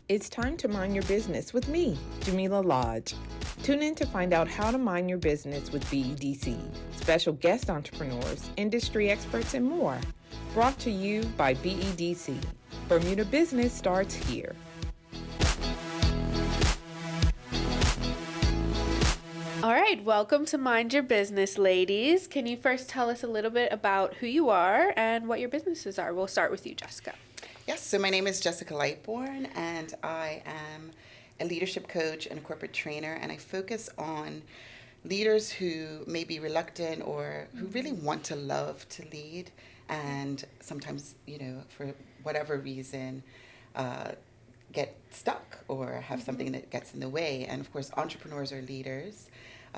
It's time to mind your business with me, Jamila Lodge. Tune in to find out how to mind your business with BEDC, special guest entrepreneurs, industry experts, and more. Brought to you by BEDC. Bermuda Business starts here. All right, welcome to Mind Your Business, ladies. Can you first tell us a little bit about who you are and what your businesses are? We'll start with you, Jessica. Yes, so my name is Jessica Lightbourne, and I am a leadership coach and a corporate trainer, and I focus on leaders who may be reluctant or who really want to love to lead, and sometimes, for whatever reason, get stuck or have something that gets in the way. And of course, entrepreneurs are leaders.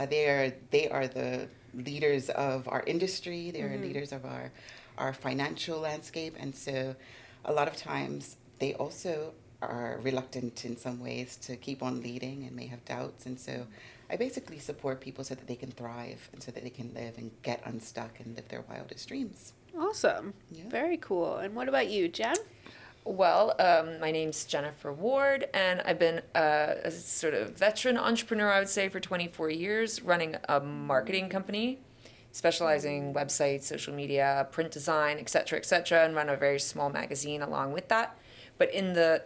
They are the leaders of our industry. They are leaders of our financial landscape, and so a lot of times they also are reluctant in some ways to keep on leading and may have doubts. And so I basically support people so that they can thrive and so that they can live and get unstuck and live their wildest dreams. Awesome. Yeah. Very cool. And what about you, Jen? Well, my name's Jennifer Ward, and I've been a sort of veteran entrepreneur, I would say, for 24 years, running a marketing company, specializing websites, social media, print design, et cetera, and run a very small magazine along with that. But in the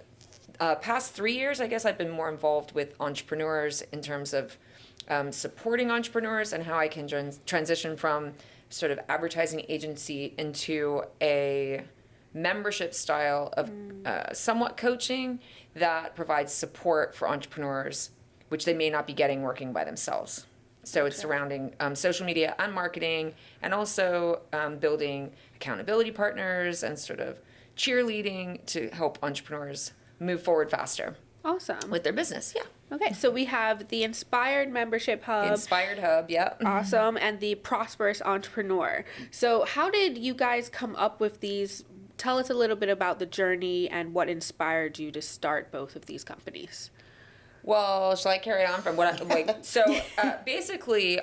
past 3 years, I guess I've been more involved with entrepreneurs in terms of supporting entrepreneurs and how I can transition from sort of advertising agency into a membership style of somewhat coaching that provides support for entrepreneurs, which they may not be getting working by themselves. So it's surrounding social media and marketing, and also building accountability partners and sort of cheerleading to help entrepreneurs move forward faster. Awesome. With their business, yeah. Okay, so we have the Inspired Membership Hub. The Inspired Hub, yeah. Awesome. And the Prosperous Entrepreneur. So how did you guys come up with these? Tell us a little bit about the journey and what inspired you to start both of these companies. Well, shall I carry on from what basically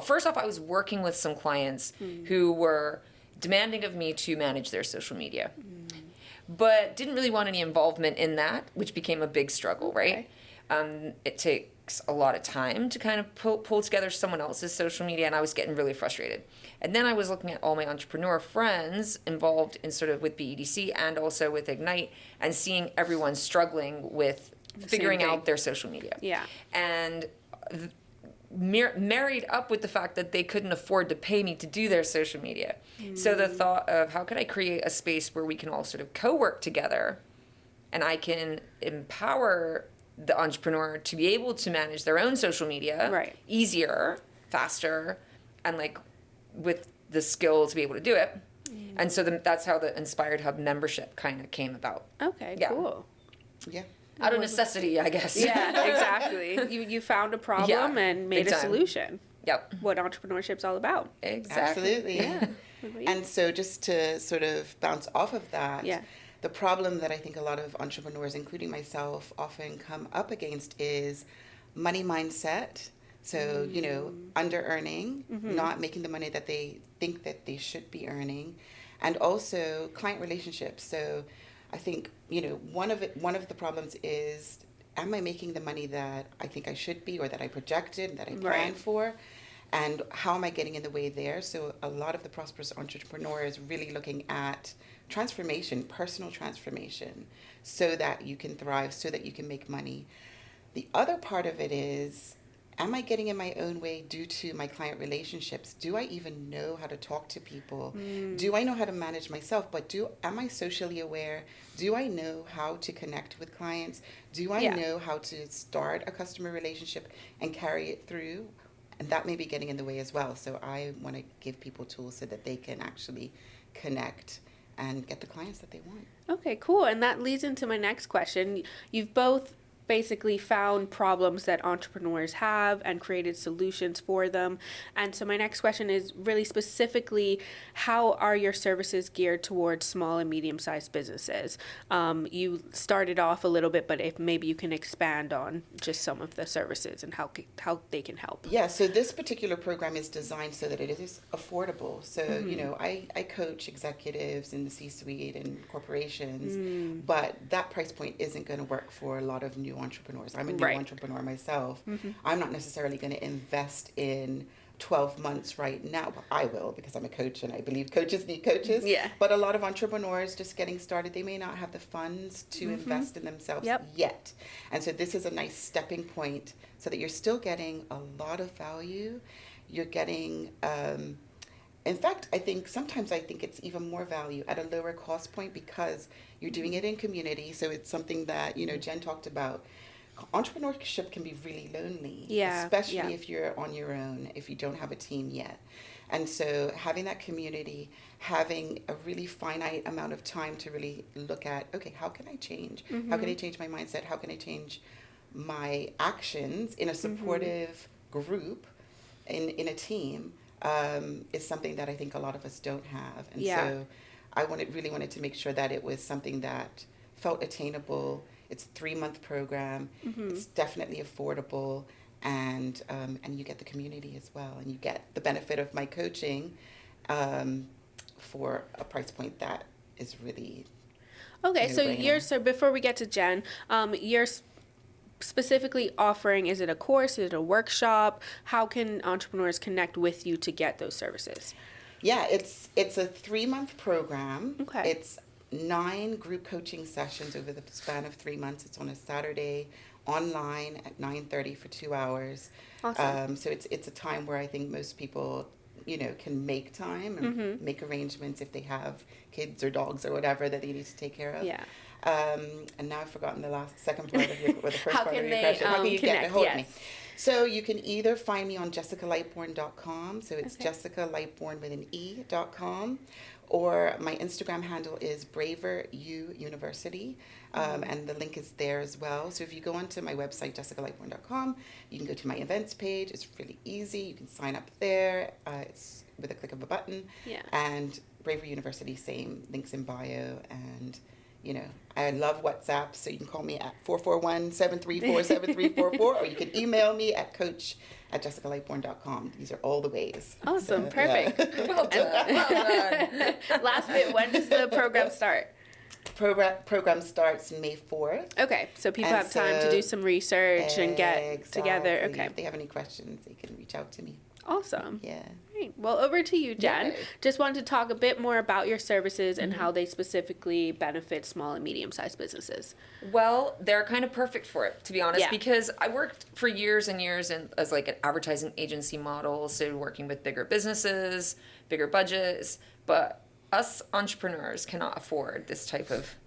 first off, I was working with some clients who were demanding of me to manage their social media, but didn't really want any involvement in that, which became a big struggle, right? Okay. It takes a lot of time to kind of pull together someone else's social media, and I was getting really frustrated. And then I was looking at all my entrepreneur friends involved in sort of with BEDC and also with Ignite, and seeing everyone struggling with figuring out their social media. Yeah. And married up with the fact that they couldn't afford to pay me to do their social media. So the thought of how could I create a space where we can all sort of co-work together, and I can empower the entrepreneur to be able to manage their own social media easier, faster, and like with the skill to be able to do it. And so that's how the Inspired Hub membership kind of came about. Okay, cool. Yeah. Out of necessity, I guess. Yeah, exactly. You found a problem and made a solution. Yep. What entrepreneurship's all about. Exactly. Absolutely. Yeah. And so just to sort of bounce off of that, the problem that I think a lot of entrepreneurs, including myself, often come up against is money mindset. So, under earning, not making the money that they think that they should be earning, and also client relationships. So I think, one of the problems is, am I making the money that I think I should be, or that I projected, that I planned for? And how am I getting in the way there? So a lot of the prosperous entrepreneur is really looking at transformation, personal transformation, so that you can thrive, so that you can make money. The other part of it is, am I getting in my own way due to my client relationships? Do I even know how to talk to people? Do I know how to manage myself? But am I socially aware? Do I know how to connect with clients? Do I know how to start a customer relationship and carry it through? And that may be getting in the way as well. So I want to give people tools so that they can actually connect and get the clients that they want. Okay, cool. And that leads into my next question. You've both basically found problems that entrepreneurs have and created solutions for them. And so my next question is really specifically, how are your services geared towards small and medium-sized businesses? You started off a little bit, but if maybe you can expand on just some of the services and how they can help. Yeah, so this particular program is designed so that it is affordable. So, you know, I coach executives in the C-suite and corporations, but that price point isn't going to work for a lot of new entrepreneurs. I'm a new entrepreneur myself. I'm not necessarily going to invest in 12 months right now. But I will, because I'm a coach and I believe coaches need coaches. Yeah. But a lot of entrepreneurs just getting started, they may not have the funds to invest in themselves yet. And so this is a nice stepping point so that you're still getting a lot of value. You're getting, in fact, I think it's even more value at a lower cost point because you're doing it in community. So it's something that, you know, Jen talked about. Entrepreneurship can be really lonely, especially if you're on your own, if you don't have a team yet. And so having that community, having a really finite amount of time to really look at, okay, how can I change? How can I change my mindset? How can I change my actions in a supportive group, in a team, is something that I think a lot of us don't have. And so I really wanted to make sure that it was something that felt attainable. It's a 3-month program. It's definitely affordable, and you get the community as well, and you get the benefit of my coaching for a price point that is really okay. So before we get to Jen, you're specifically offering, is it a course, is it a workshop? How can entrepreneurs connect with you to get those services? Yeah, it's a 3-month program. Okay. It's 9 group coaching sessions over the span of 3 months. It's on a Saturday online at 9:30 for 2 hours. Awesome. So it's a time where I think most people, you know, can make time and make arrangements if they have kids or dogs or whatever that they need to take care of. Yeah. And now I've forgotten the second part of your, or the first How part can of your they, question. How can you connect? get a hold of Yes. me? So you can either find me on jessicalightbourne.com. So it's jessicalightbourne with an E.com. Or my Instagram handle is Braver U University, and the link is there as well. So if you go onto my website, jessicalightbourne.com, you can go to my events page. It's really easy. You can sign up there. It's with a click of a button. Yeah. And Braver University, same, links in bio. And, you know, I love WhatsApp, so you can call me at 441-734-7344, or you can email me at coach@jessicalightbourne.com. These are all the ways. Awesome. So, Perfect. yeah. Well done. Last bit, when does the program start? Program starts May 4th. Okay, so people And have time to do some research and get Exactly. together. Okay. If they have any questions, they can reach out to me. Awesome. Yeah. Great. Well, over to you, Jen. Yay. Just wanted to talk a bit more about your services and how they specifically benefit small and medium-sized businesses. Well, they're kind of perfect for it, to be honest, Yeah. because I worked for years and years as like an advertising agency model, so working with bigger businesses, bigger budgets, but us entrepreneurs cannot afford this type of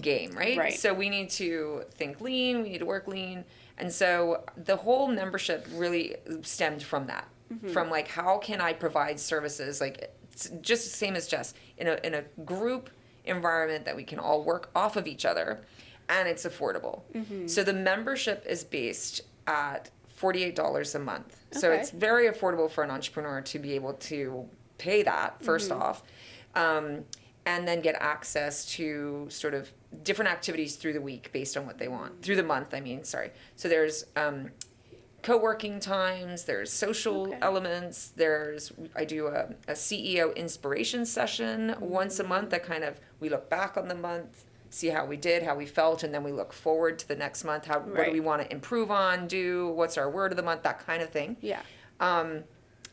game, right? Right. So we need to think lean, we need to work lean, and so the whole membership really stemmed from that. From like, how can I provide services like it's just the same as Jess in a group environment that we can all work off of each other, and it's affordable. So the membership is based at $48 a month. So Okay. it's very affordable for an entrepreneur to be able to pay that first off, and then get access to sort of different activities through the week based on what they want. Through the month, I mean, sorry. So there's co-working times, there's social elements, I do a CEO inspiration session once a month that kind of, we look back on the month, see how we did, how we felt, and then we look forward to the next month, what do we want to improve on, what's our word of the month, that kind of thing. Yeah. And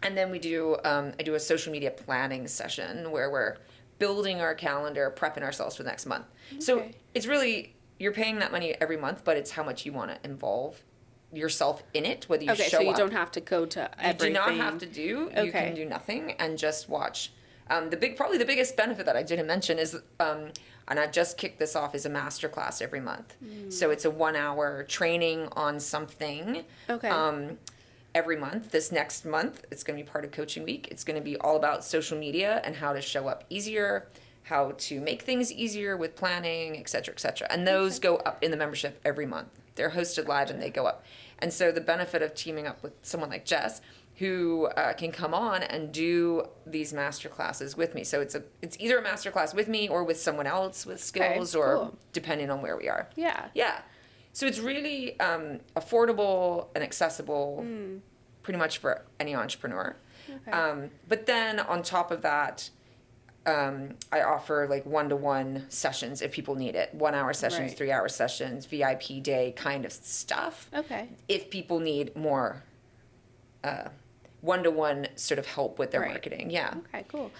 then I do a social media planning session where we're building our calendar, prepping ourselves for the next month. So it's really, you're paying that money every month, but it's how much you want to involve yourself in it, whether you show up. Okay, so you don't have to go to everything. You do not have to do. You can do nothing and just watch. Probably the biggest benefit that I didn't mention is, and I've just kicked this off, is a masterclass every month. So it's a 1-hour training on something. Okay. Every month. This next month, it's going to be part of Coaching Week. It's going to be all about social media and how to show up easier, how to make things easier with planning, et cetera, et cetera. And those go up in the membership every month. They're hosted live and they go up. And so the benefit of teaming up with someone like Jess, who can come on and do these master classes with me. So it's either a master class with me or with someone else with skills, or depending on where we are. Yeah. Yeah. So it's really affordable and accessible pretty much for any entrepreneur. Okay. But then on top of that, I offer like 1-to-1 sessions if people need it. 1 hour sessions, 3 hour sessions, VIP day kind of stuff. Okay. If people need more 1-to-1 sort of help with their marketing. Yeah. Okay, cool.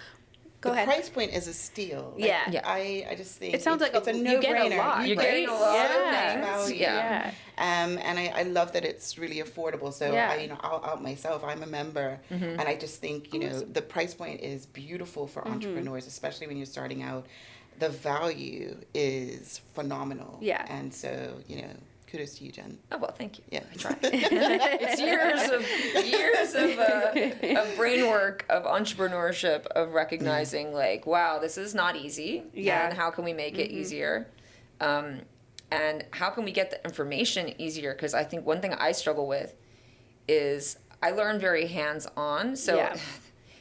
The price point is a steal. Like, yeah. I just think it sounds like it's a no-brainer. You get a lot. You're getting a lot of things. Yeah. And I love that it's really affordable. So I'll out myself. I'm a member, and I just think the price point is beautiful for entrepreneurs, especially when you're starting out. The value is phenomenal. Yeah. And so kudos to you, Jen. Oh, well, thank you. Yeah. I try. It's years of brain work, of entrepreneurship, of recognizing like, wow, this is not easy. Yeah. And how can we make it easier? And how can we get the information easier? Because I think one thing I struggle with is I learn very hands-on. So,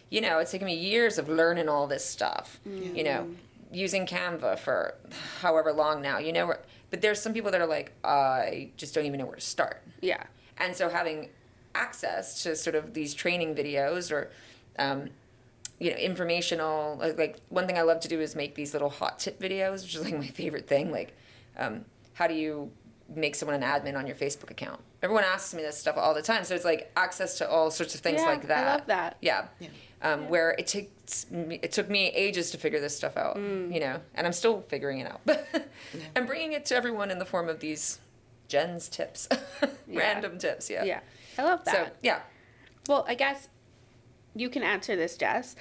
it's taken me years of learning all this stuff, using Canva for however long now, but there's some people that are like, I just don't even know where to start. Yeah. And so having access to sort of these training videos or, informational, like one thing I love to do is make these little hot tip videos, which is like my favorite thing. Like, how do you make someone an admin on your Facebook account? Everyone asks me this stuff all the time. So it's like access to all sorts of things like that. I love that. Yeah. Where it took me ages to figure this stuff out, and I'm still figuring it out. And bringing it to everyone in the form of these Jen's tips, random tips. Yeah. Yeah. I love that. So, yeah. Well, I guess you can answer this, Jess.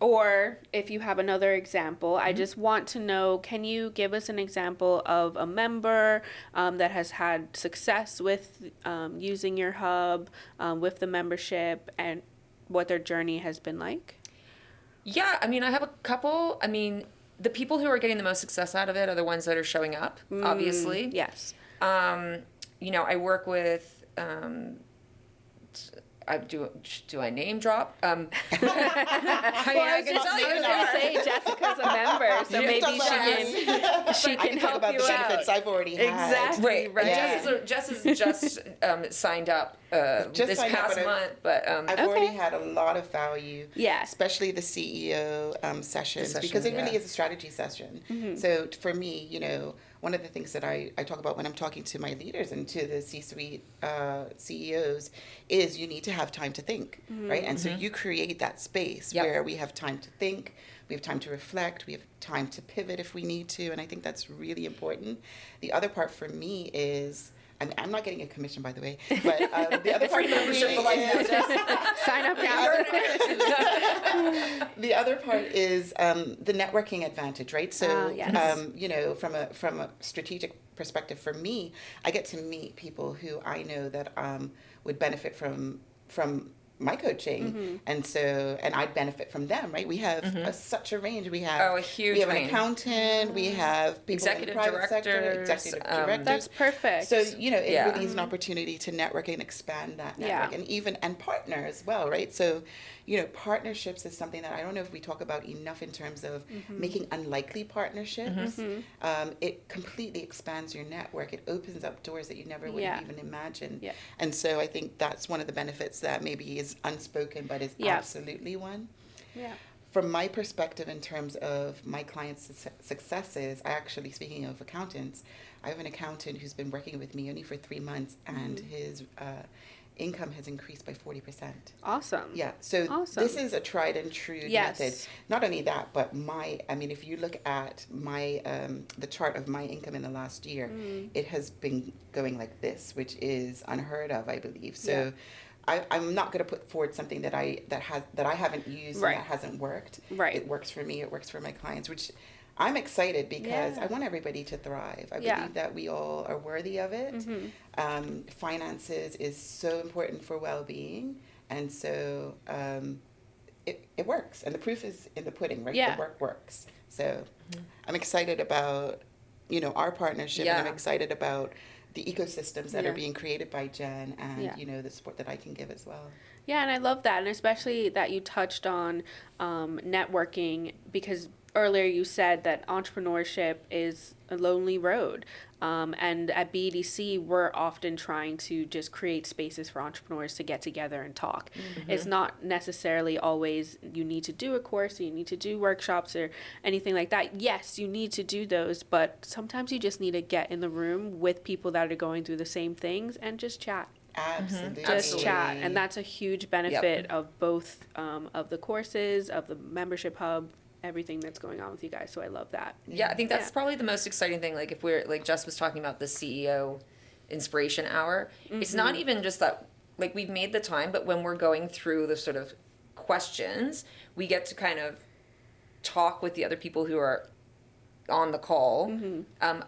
Or if you have another example, I just want to know, can you give us an example of a member that has had success with using your hub, with the membership, and what their journey has been like? Yeah, I mean, I have a couple. I mean, the people who are getting the most success out of it are the ones that are showing up, obviously. Yes. I work with... do I name drop? I was going to say Jessica's a member, so maybe she can help about you the out. benefits I've already had. Exactly. Right. Yeah. Jess has just signed up this past month, but I've already had a lot of value. Yeah. Especially the CEO sessions, because it really is a strategy session. Mm-hmm. So for me, one of the things that I talk about when I'm talking to my leaders and to the C-suite CEOs is you need to have time to think, right? And so you create that space where we have time to think, we have time to reflect, we have time to pivot if we need to, and I think that's really important. The other part for me is, I'm not getting a commission, by the way, but the other part for me is... Sign up now. The other part is the networking advantage, right? So, yes. From a strategic perspective, for me, I get to meet people who I know that would benefit from my coaching, and I'd benefit from them, right? We have such a range. We have a huge we have range. An accountant. We have people executive in the private sector, executive directors. That's perfect. So it really is an opportunity to network and expand that network, and partner as well, right? So, partnerships is something that I don't know if we talk about enough in terms of making unlikely partnerships. It completely expands your network. It opens up doors that you never would have even imagined. Yeah. And so I think that's one of the benefits that maybe is unspoken, but is absolutely one. Yeah. From my perspective, in terms of my clients' successes, speaking of accountants, I have an accountant who's been working with me only for 3 months, and his income has increased by 40%. Awesome. Yeah. So this is a tried and true method. Not only that, but if you look at my the chart of my income in the last year, it has been going like this, which is unheard of, I believe. So I'm not going to put forward something that I haven't used and that hasn't worked. Right. It works for me. It works for my clients, which I'm excited because I want everybody to thrive. I believe that we all are worthy of it. Finances is so important for well-being, and so it works, and the proof is in the pudding, right? Yeah. The work works. So I'm excited about, our partnership, and I'm excited about the ecosystems that are being created by Jen, and the support that I can give as well. Yeah, and I love that, and especially that you touched on networking, because earlier you said that entrepreneurship is a lonely road. And at BDC, we're often trying to just create spaces for entrepreneurs to get together and talk. It's not necessarily always you need to do a course, or you need to do workshops or anything like that. Yes, you need to do those, but sometimes you just need to get in the room with people that are going through the same things and just chat. Absolutely. Just chat, and that's a huge benefit of both of the courses, of the membership hub, everything that's going on with you guys. So I love that. Yeah, I think that's probably the most exciting thing. Like if we're, like Jess was talking about the CEO Inspiration Hour, it's not even just that, like we've made the time, but when we're going through the sort of questions, we get to kind of talk with the other people who are on the call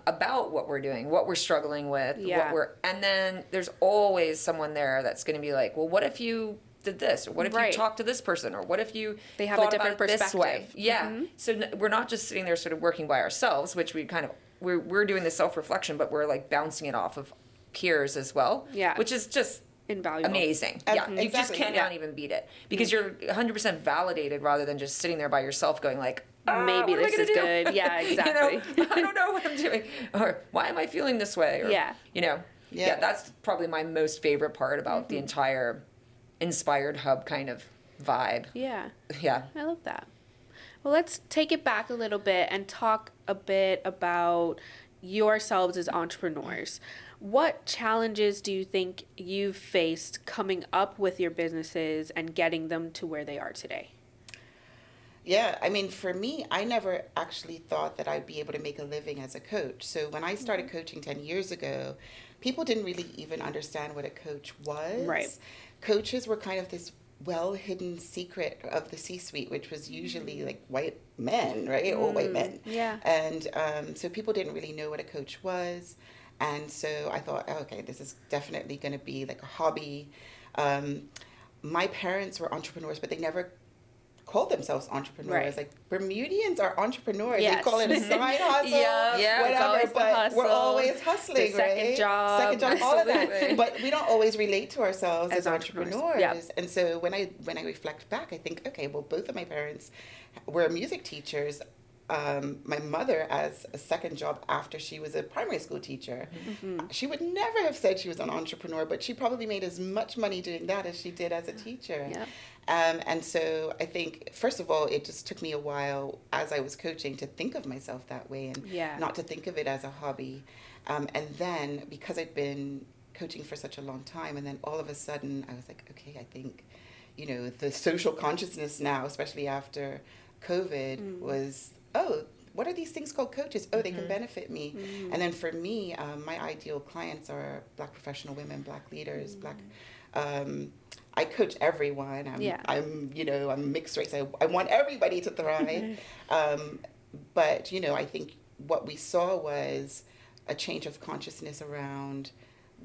about what we're doing, what we're struggling with, and then there's always someone there that's going to be like, well, what if you did this, or what if you talked to this person, or what if you they have thought a different about it perspective this way? So we're not just sitting there sort of working by ourselves, which we kind of we're doing the self-reflection, but we're like bouncing it off of peers as well, which is just invaluable, amazing. You just cannot even beat it, because you're 100% validated rather than just sitting there by yourself going like, maybe this is good. Yeah, exactly. I don't know what I'm doing, or why am I feeling this way, or that's probably my most favorite part about the entire Inspired Hub kind of vibe. Yeah. I love that. Well, let's take it back a little bit and talk a bit about yourselves as entrepreneurs. What challenges do you think you've faced coming up with your businesses and getting them to where they are today? Yeah, I mean, for me, I never actually thought that I'd be able to make a living as a coach. So when I started coaching 10 years ago, people didn't really even understand what a coach was. Right. Coaches were kind of this well-hidden secret of the C-suite, which was usually like white men, right? Or white men. Yeah. And so people didn't really know what a coach was. And so I thought, okay, this is definitely going to be like a hobby. My parents were entrepreneurs, but they never called themselves entrepreneurs. Right. Like Bermudians are entrepreneurs. Yes. They call it a side hustle, whatever. But we're always hustling, the second right? job, second job, all of that. But we don't always relate to ourselves as entrepreneurs. Yep. And so when I reflect back, I think, okay, well, both of my parents were music teachers. My mother as a second job after she was a primary school teacher. She would never have said she was an entrepreneur, but she probably made as much money doing that as she did as a teacher. Yep. And so I think, first of all, it just took me a while as I was coaching to think of myself that way and not to think of it as a hobby. And then because I'd been coaching for such a long time, and then all of a sudden I was like, okay, I think, the social consciousness now, especially after COVID, was, oh, what are these things called coaches? Oh, they can benefit me. And then for me, my ideal clients are Black professional women, Black leaders, Black... I coach everyone. I'm mixed race. I want everybody to thrive. But, I think what we saw was a change of consciousness around,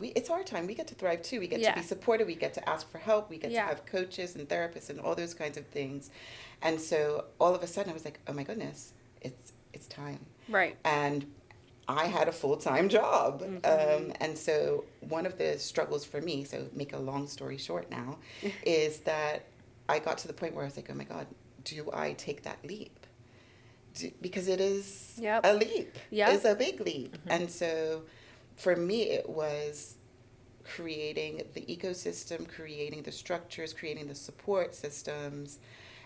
it's our time. We get to thrive too. We get to be supported. We get to ask for help. We get to have coaches and therapists and all those kinds of things. And so all of a sudden I was like, oh my goodness, it's time. Right. And I had a full-time job. And so one of the struggles for me, so make a long story short now, is that I got to the point where I was like, oh my God, do I take that leap? Because it is a leap. It's a big leap. And so for me, it was creating the ecosystem, creating the structures, creating the support systems,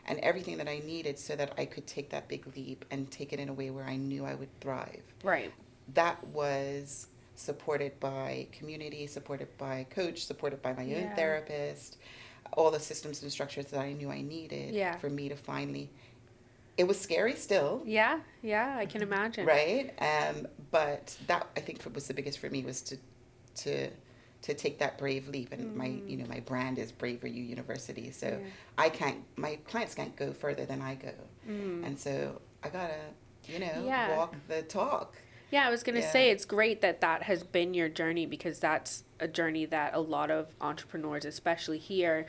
and everything that I needed so that I could take that big leap and take it in a way where I knew I would thrive. Right. That was supported by community, supported by coach, supported by my own therapist, all the systems and structures that I knew I needed for me to finally... It was scary still. Yeah, I can imagine. Right? But that, I think, was the biggest for me, was to take that brave leap. And my brand is Braver You University. So my clients can't go further than I go. And so I gotta, walk the talk. Yeah, I was going to say it's great that that has been your journey, because that's a journey that a lot of entrepreneurs, especially here,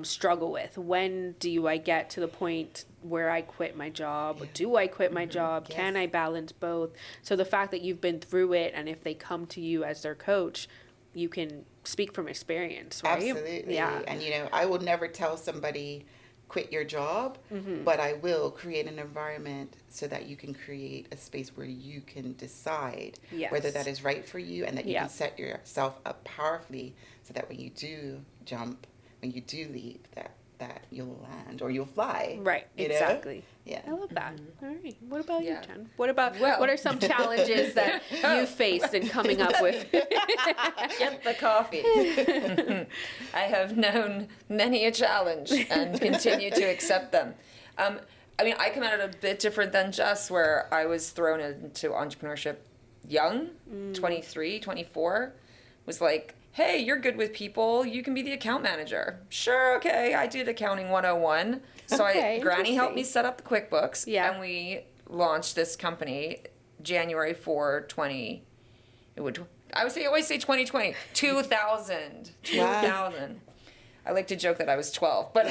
struggle with. When do I get to the point where I quit my job? Yeah. Do I quit my job? Yes. Can I balance both? So the fact that you've been through it, and if they come to you as their coach, you can speak from experience, right? Absolutely. Yeah. And, I will never tell somebody quit your job, but I will create an environment so that you can create a space where you can decide whether that is right for you, and that you can set yourself up powerfully so that when you do jump, when you do leap, that you'll land or you'll fly. Right, exactly. Know? Yeah. I love that. All right. What about you, Jen? What are some challenges that you faced in coming up with? Get the coffee. I have known many a challenge and continue to accept them. I come at it a bit different than Jess, where I was thrown into entrepreneurship young, 23, 24, was like, hey, you're good with people. You can be the account manager. Sure, okay. I did accounting 101. So Granny helped me set up the QuickBooks. Yeah. And we launched this company January 4, 20. I always say 2020. 2000. 2000. I like to joke that I was 12. But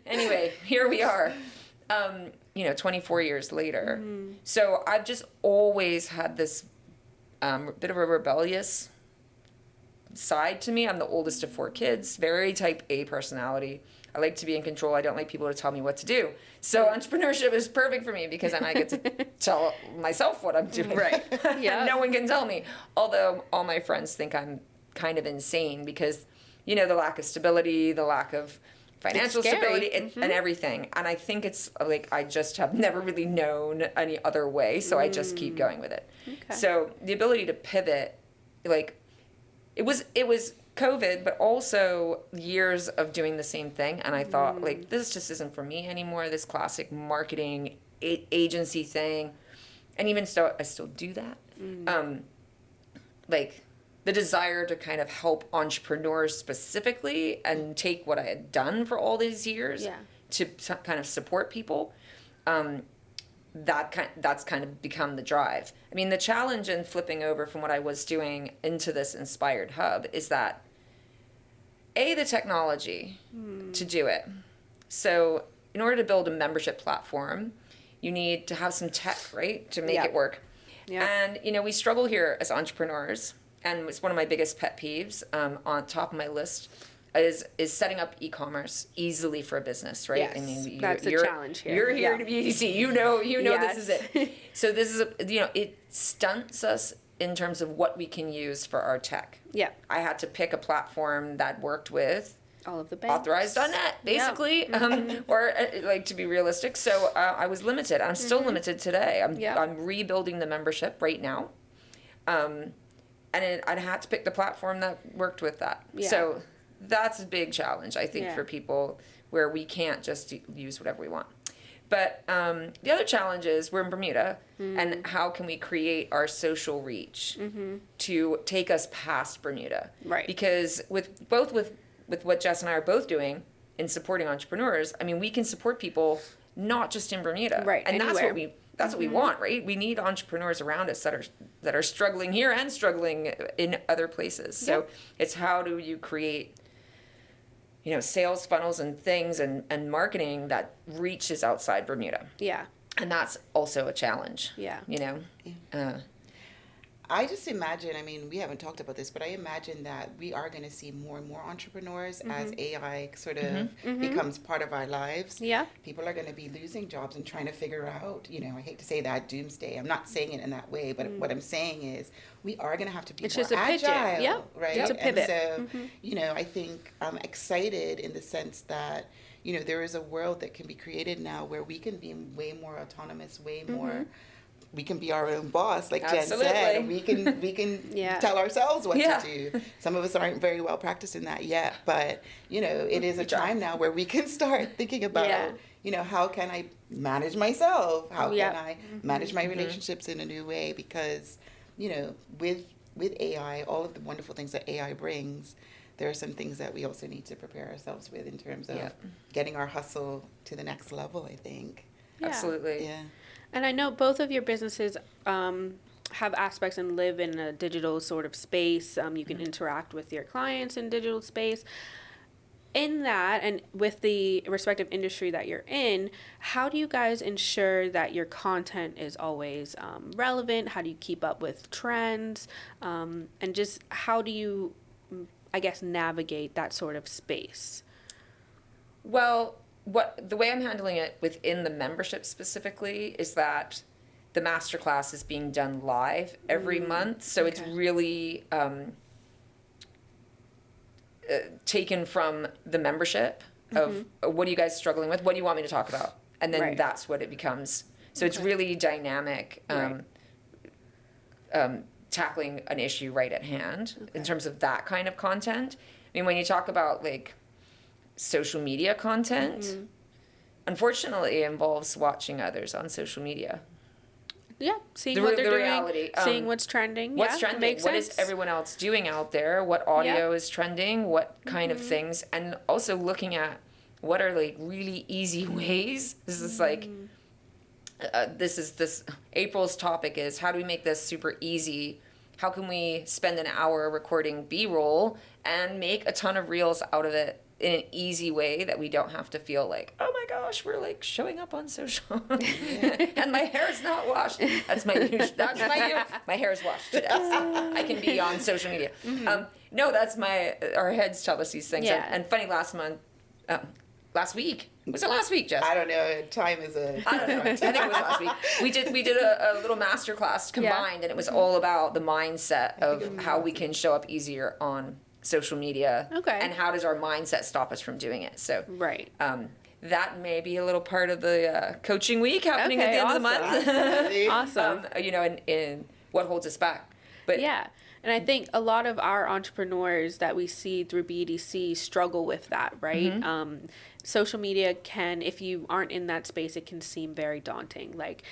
anyway, here we are. 24 years later. So I've just always had this bit of a rebellious side to me. I'm the oldest of 4 kids, very type A personality. I like to be in control. I don't like people to tell me what to do. So entrepreneurship is perfect for me, because then I get to tell myself what I'm doing. Right. Yeah. No one can tell me. Although all my friends think I'm kind of insane, because, the lack of stability, the lack of financial stability and everything. And I think it's like I just have never really known any other way. So I just keep going with it. Okay. So the ability to pivot, it was COVID, but also years of doing the same thing. And I thought, this just isn't for me anymore, this classic marketing agency thing. And even so, I still do that. The desire to kind of help entrepreneurs specifically and take what I had done for all these years to kind of support people. That's kind of become the drive. I mean, the challenge in flipping over from what I was doing into this Inspired Hub is that, the technology to do it. So in order to build a membership platform, you need to have some tech, right, to make it work. Yeah. And, we struggle here as entrepreneurs, and it's one of my biggest pet peeves on top of my list is setting up e-commerce easily for a business, right? Yes, I mean, that's a challenge here. You're here to be easy. You know this is it. So this is it stunts us in terms of what we can use for our tech. Yeah. I had to pick a platform that worked with all of the banks. Authorized.net, basically, or to be realistic. So I was limited. I'm still limited today. I'm rebuilding the membership right now. And I had to pick the platform that worked with that. Yeah. So that's a big challenge, I think, for people, where we can't just use whatever we want. But the other challenge is we're in Bermuda, and how can we create our social reach to take us past Bermuda? Right. Because with what Jess and I are both doing in supporting entrepreneurs, I mean, we can support people not just in Bermuda. Right. And anywhere. That's what we want, right? We need entrepreneurs around us that are struggling here and struggling in other places. So it's how do you create, sales funnels and things and marketing that reaches outside Bermuda. Yeah. And that's also a challenge. Yeah. I just imagine, we haven't talked about this, but I imagine that we are going to see more and more entrepreneurs as AI sort of becomes part of our lives. Yeah. People are going to be losing jobs and trying to figure out, I hate to say that, doomsday. I'm not saying it in that way, but what I'm saying is we are going to have to be more agile. Right? It's a pivot. And so, I think I'm excited in the sense that, there is a world that can be created now where we can be way more autonomous, way more... We can be our own boss, like Jen said. We can tell ourselves what to do. Some of us aren't very well practiced in that yet, but it is a time now where we can start thinking about, how can I manage myself? How can I manage my relationships in a new way? Because, with AI, all of the wonderful things that AI brings, there are some things that we also need to prepare ourselves with in terms of getting our hustle to the next level, I think. Absolutely. Yeah. And I know both of your businesses have aspects and live in a digital sort of space. You can interact with your clients in digital space. In that, and with the respective industry that you're in, how do you guys ensure that your content is always relevant? How do you keep up with trends? And just how do you, I guess, navigate that sort of space? Well, the way I'm handling it within the membership specifically is that the masterclass is being done live every month, so it's really taken from the membership of what are you guys struggling with? What do you want me to talk about? And then that's what it becomes. So it's really dynamic, tackling an issue right at hand in terms of that kind of content. I mean, when you talk about like social media content, unfortunately, it involves watching others on social media. Yeah, seeing what they're doing, reality, seeing what's trending. What's trending? Makes what sense. is everyone else doing out there? What audio is trending? What kind of things? And also looking at what are like really easy ways. This is like, this April's topic is how do we make this super easy? How can we spend an hour recording B-roll and make a ton of reels out of it in an easy way that we don't have to feel like, oh my gosh, we're like showing up on social and my hair is not washed. That's my hair is washed today. I can be on social media. No, that's our heads tell us these things. Yeah. And funny, last week. Was it last week, Jess? I don't know. Time is a. I don't know. I think it was last week. We did a little master class combined, and it was all about the mindset of how we can show up easier on social media. Okay. And how does our mindset stop us from doing it? So Right. That may be a little part of the coaching week happening at the end of the month. Awesome. In what holds us back. But yeah. And I think a lot of our entrepreneurs that we see through BDC struggle with that, right? Social media can, if you aren't in that space, it can seem very daunting. Like,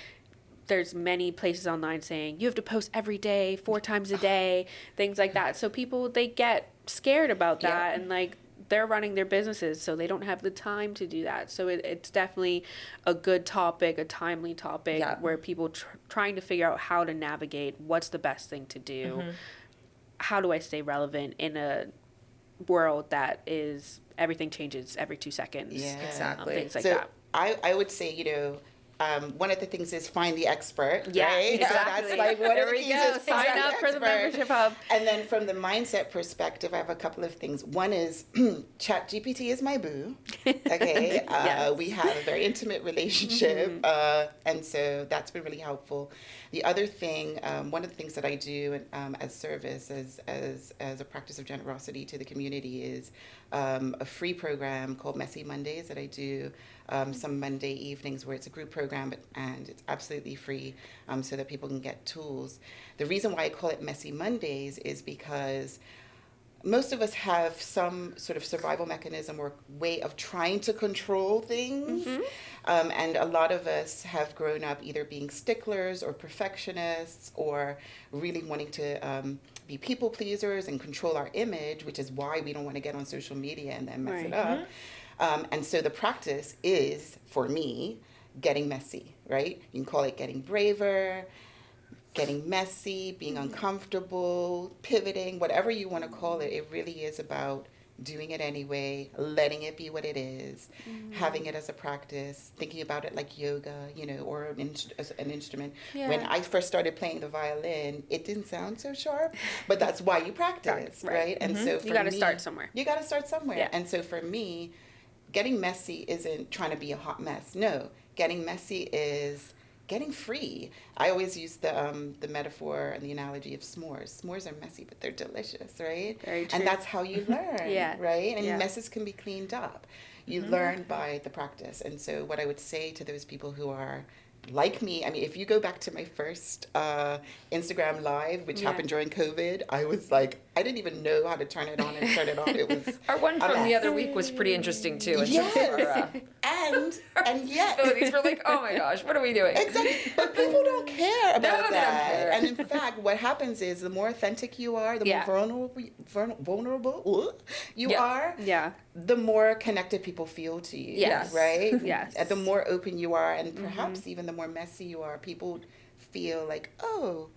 there's many places online saying you have to post every day, 4 times a day, things like that. So people, they get scared about that, and like they're running their businesses, so they don't have the time to do that. So it's definitely a good topic, a timely topic, where people trying to figure out how to navigate what's the best thing to do. How do I stay relevant in a world that is everything changes every 2 seconds? Yeah, exactly. Things like so that. I would say, one of the things is find the expert, Yeah, right? exactly. So that's like one of the keys is find Sign up for the membership hub. And then from the mindset perspective, I have a couple of things. One is ChatGPT is my boo. Okay, we have a very intimate relationship, and so that's been really helpful. The other thing, one of the things that I do as service, as a practice of generosity to the community, is a free program called Messy Mondays that I do some Monday evenings, where it's a group program and it's absolutely free, so that people can get tools. The reason why I call it Messy Mondays is because most of us have some sort of survival mechanism or way of trying to control things. And a lot of us have grown up either being sticklers or perfectionists, or really wanting to be people pleasers and control our image, which is why we don't want to get on social media and then mess it up. And so the practice is, for me, getting messy, right? You can call it getting braver, getting messy, being uncomfortable, pivoting, whatever you want to call it. It really is about doing it anyway, letting it be what it is, having it as a practice, thinking about it like yoga, or as an instrument. Yeah. When I first started playing the violin, it didn't sound so sharp, but that's why you practice, right? And so for you got to me, start somewhere. You got to start somewhere. Yeah. And so for me, getting messy isn't trying to be a hot mess. No, getting messy is getting free. I always use the metaphor and the analogy of s'mores. S'mores are messy, but they're delicious, right? Very true. And that's how you learn, right? And Yeah. messes can be cleaned up. You learn by the practice. And so what I would say to those people who are like me, I mean, if you go back to my first Instagram Live, which happened during COVID, I was like, I didn't even know how to turn it on and turn it off. It was our one from the other week was pretty interesting too. In terms of our, and yet abilities. We're like, oh my gosh, what are we doing? Exactly. But people don't care about No, they that. don't care. And in fact, what happens is the more authentic you are, the more vulnerable you are, the more connected people feel to you. Yes. Right? Yes. And the more open you are, and perhaps even the more messy you are, people feel like, oh,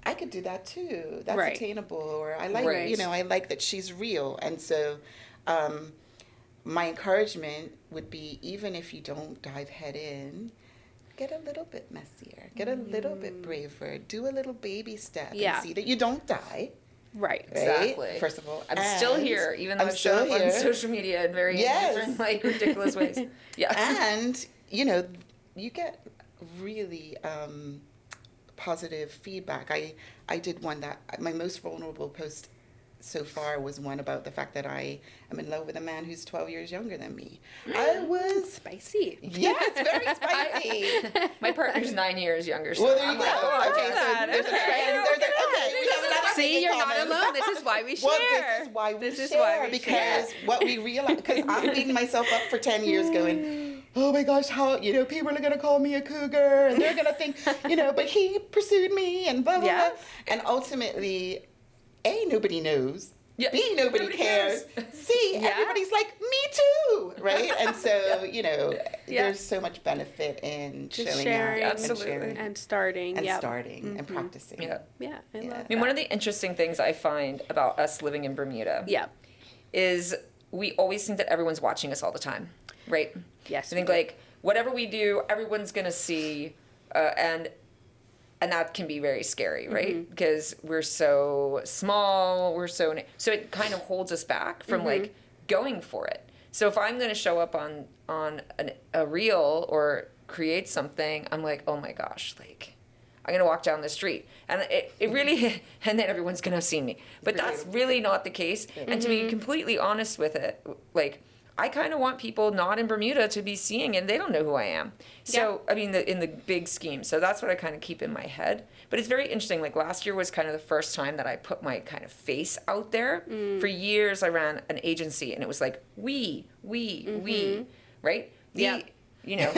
I could do that too. That's Right. attainable. Or I like, Right. you know, I like that she's real. And so my encouragement would be, even if you don't dive head in, get a little bit messier, get a little bit braver, do a little baby step Yeah. and see that you don't die. Right. Right? Exactly. First of all, I'm still and here, even though I'm I've shown still up on here. social media in very Yes. different, like, ridiculous ways. Yeah. And, you know, you get really positive feedback. I did one that, my most vulnerable post so far was one about the fact that I am in love with a man who's 12 years younger than me. I was, Spicy. yeah, it's very spicy. My partner's 9 years younger. So Well, there you I'm go. like, oh, Okay, so that. there's a Okay. trend. There's okay, we have another See, thing in you're not common. alone. This is why we share. Well, this is why we This is share, why we because share. what we realize, because I'm beating myself up for 10 years going, oh my gosh, how, you know, people are going to call me a cougar and they're going to think, you know, but he pursued me and blah, blah, Yeah. blah. And ultimately, A, nobody knows. Yeah. B, nobody cares. C, Yeah. everybody's like, me too, right? And so, you know, Yeah. there's so much benefit in Just showing sharing. up Absolutely. and sharing And starting. and Yep. starting and practicing. Yeah. Yeah, I Yeah. love I mean, one of the interesting things I find about us living in Bermuda Yeah. is we always think that everyone's watching us all the time, right? Yes, I think, we do. like, whatever we do, everyone's going to see, and that can be very scary, right? Because we're so small, so it kind of holds us back from like going for it. So if I'm going to show up on a reel or create something, I'm like, oh my gosh, like I'm going to walk down the street, and it really, and then everyone's going to see me. But that's really not the case. And to be completely honest with it, like, I kind of want people not in Bermuda to be seeing it, and they don't know who I am. So, I mean, in the big scheme. So that's what I kind of keep in my head. But it's very interesting. Like, last year was kind of the first time that I put my kind of face out there. For years, I ran an agency, and it was like, we, right? Yeah. You know,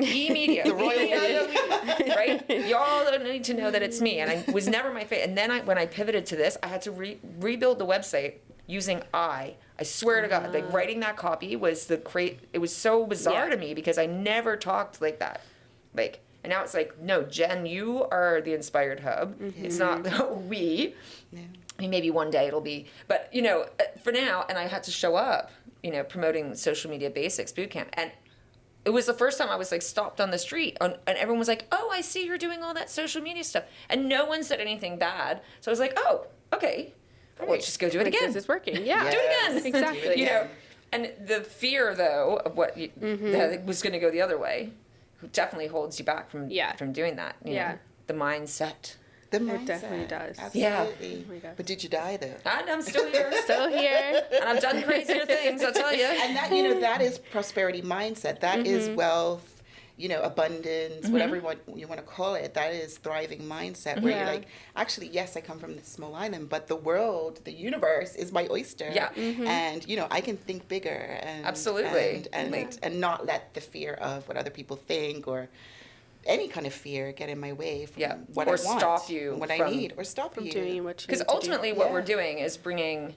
e-media, The royal we, right? Y'all don't need to know that it's me. And I was never my face. And then when I pivoted to this, I had to rebuild the website using I swear to God, like writing that copy was it was so bizarre to me because I never talked like that. Like, and now it's like, no, Jen, you are the Inspired Hub. It's not we. Yeah. I mean, maybe one day it'll be, but you know, for now, and I had to show up, you know, promoting Social Media Basics Bootcamp. And it was the first time I was like stopped on the street and everyone was like, oh, I see you're doing all that social media stuff. And no one said anything bad. So I was like, oh, okay. Well, let's just go do it Like, again. this is working. Yeah. Do it again. Exactly. You know, and the fear though of what that it was going to go the other way definitely holds you back from doing that. You know, the mindset. The mindset. It definitely does. Absolutely. Oh my God. But did you die though? And I'm still here. Still here. And I've done crazier things, I'll tell you. And that, you know, that is prosperity mindset. That is wealth, you know, abundance, whatever you want to call it. That is thriving mindset where you're like, actually, yes, I come from this small island, but the world, the universe is my oyster. Yeah. And, you know, I can think bigger and Absolutely. and not let the fear of what other people think or any kind of fear get in my way from what Or I want, stop you what from- I need, or stop From you. doing what you Because need to do. ultimately, what Yeah. we're doing is bringing,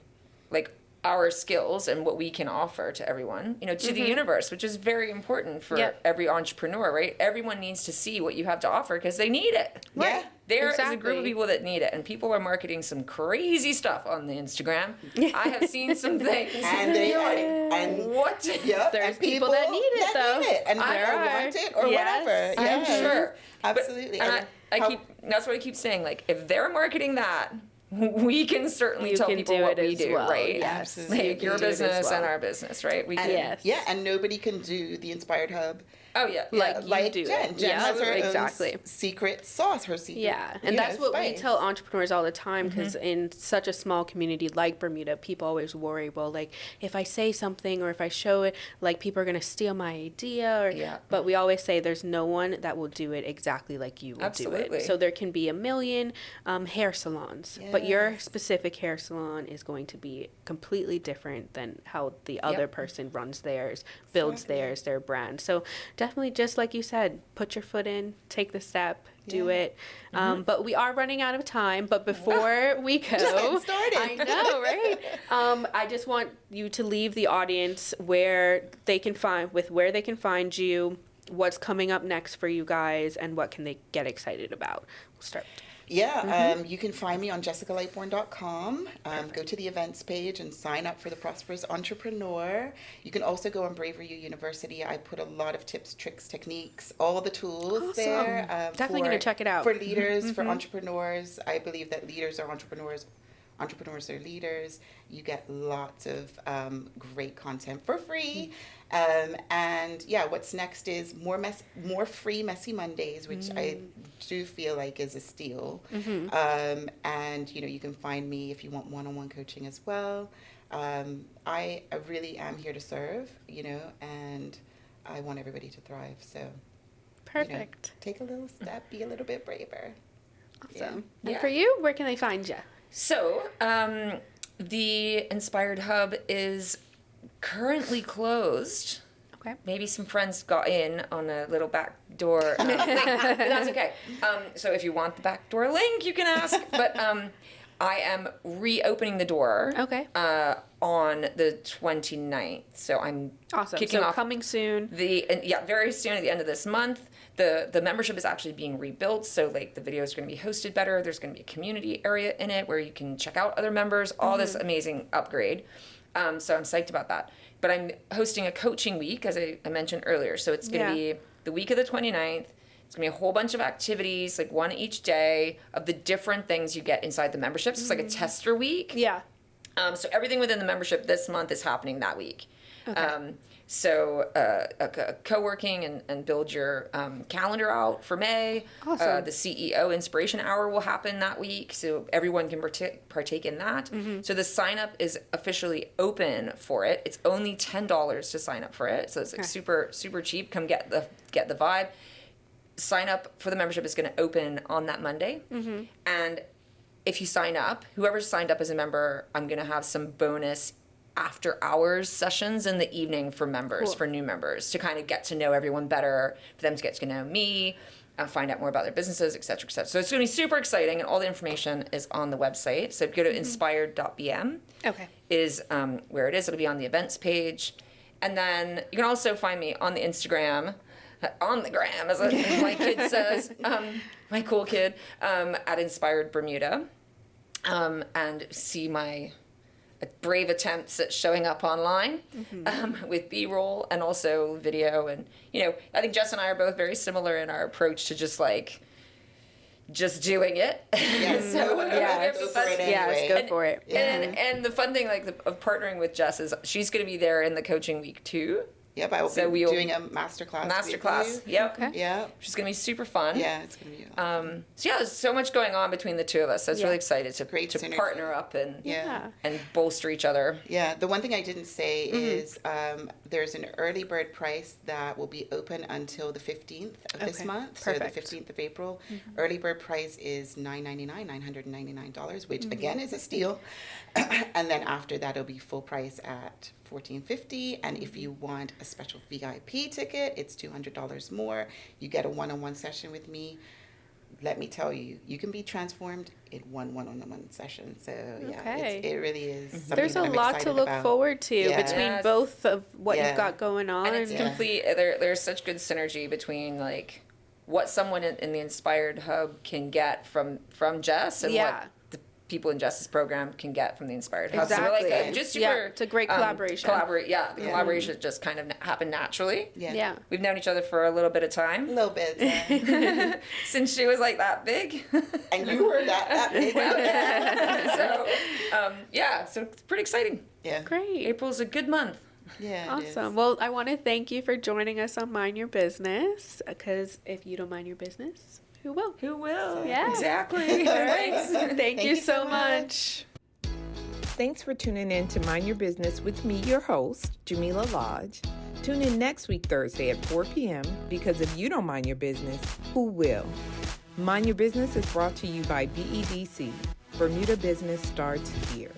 like, our skills and what we can offer to everyone, you know, to the universe, which is very important for every entrepreneur, right? Everyone needs to see what you have to offer because they need it. Yeah. There is a group Exactly. of people that need it, and people are marketing some crazy stuff on the Instagram. I have seen some things. And they and What? Yep, There's and people that need it, though. need it, and There either are. want it or Yes, whatever. I'm Yes. sure. Absolutely. But, and And I how- keep, that's what I keep saying. Like, if they're marketing that, we can certainly You tell can people do what it we as do, well, right? yes. Absolutely. Like, your do it as business and well. our business, right? We And, can. Yes. Yeah, and nobody can do the Inspired Hub Oh, yeah. Like you do Jen. it. Jen Yeah, has her exactly. own secret sauce, her secret. Yeah, and you that's know, what we spice. tell entrepreneurs all the time because in such a small community like Bermuda, people always worry, well, like if I say something or if I show it, like people are going to steal my idea. Or, Yeah. But we always say there's no one that will do it exactly like you will do Absolutely. it. So there can be a million hair salons, but your Yes. specific hair salon is going to be completely different than how the other person runs theirs, builds Exactly. theirs, their brand. So definitely, just like you said, put your foot in, take the step, do Yeah. it. But we are running out of time. But before we go, Just getting started. I know, right? I just want you to leave the audience where they can find you, what's coming up next for you guys and what can they get excited about. We'll start. Yeah, you can find me on jessicalightbourne.com. Go to the events page and sign up for the Prosperous Entrepreneur. You can also go on Bravery U University. I put a lot of tips, tricks, techniques, all the tools there. Definitely going to check it out. For leaders, for entrepreneurs. I believe that leaders are entrepreneurs. Entrepreneurs are leaders. You get lots of great content for free. And yeah, what's next is more free Messy Mondays, which I do feel like is a steal. And you can find me if you want one-on-one coaching as well. I really am here to serve, and I want everybody to thrive. So perfect. Take a little step, be a little bit braver. Awesome. And for you, where can they find you? So, the Inspired Hub is currently closed. Okay. Maybe some friends got in on a little back door link, but that's okay. So if you want the back door link, you can ask. But I am reopening the door. Okay. On the 29th. So I'm awesome. Kicking off coming soon. Very soon at the end of this month. The membership is actually being rebuilt, so like the video is going to be hosted better. There's going to be a community area in it where you can check out other members. All this amazing upgrade. So I'm psyched about that. But I'm hosting a coaching week, as I mentioned earlier. So it's going to be the week of the 29th. It's going to be a whole bunch of activities, like one each day, of the different things you get inside the memberships. It's like a tester week. Yeah. So everything within the membership this month is happening that week. Okay. So co-working and build your calendar out for May. Awesome. The CEO Inspiration Hour will happen that week, so everyone can partake in that. So the sign up is officially open for it. It's only $10 to sign up for it, so it's like super cheap. Come get the vibe. Sign up for the membership is going to open on that Monday, and if you sign up, whoever's signed up as a member, I'm going to have some bonus after hours sessions in the evening for members, for new members, to kind of get to know everyone better, for them to get to know me, find out more about their businesses, et cetera, et cetera. So it's going to be super exciting, and all the information is on the website. So if you go to inspired.bm, is where it is. It'll be on the events page. And then you can also find me on the Instagram, on the gram, as my kid says, my cool kid, at Inspired Bermuda, and see my brave attempts at showing up online with B-roll and also video. And, I think Jess and I are both very similar in our approach to just doing it. Yes, go for it. And the fun thing of partnering with Jess is she's going to be there in the coaching week too. Yep, I will be doing a masterclass. Yep. Okay. Yeah. Which is going to be super fun. Yeah, it's going to be awesome. So yeah, there's so much going on between the two of us. So I was really excited to partner up and bolster each other. Yeah, the one thing I didn't say is there's an early bird price that will be open until the 15th of this month. Perfect. So the 15th of April. Early bird price is $999, which again is a steal. And then after that, it'll be full price at $1,450, and if you want a special VIP ticket, it's $200 more. You get a one-on-one session with me. Let me tell you, you can be transformed in one-on-one session. So yeah, it really is. There's a lot to look forward to between both of what you've got going on. And it's complete. There's such good synergy between what someone in the Inspired Hub can get from Jess and what the people in Jess's program can get from the Inspired Hub. Exactly. So just super, it's a great collaboration. The collaboration just kind of happened naturally. Yeah. We've known each other for a little bit of time. A little bit. Since she was that big. And you were that big. So it's pretty exciting. Yeah. Great. April's a good month. Yeah. Awesome. Well, I want to thank you for joining us on Mind Your Business, because if you don't mind your business, who will? Who will? Yeah. Exactly. Thank you so much. Thanks for tuning in to Mind Your Business with me, your host, Jamila Lodge. Tune in next week, Thursday at 4 p.m. because if you don't mind your business, who will? Mind Your Business is brought to you by BEDC. Bermuda Business starts here.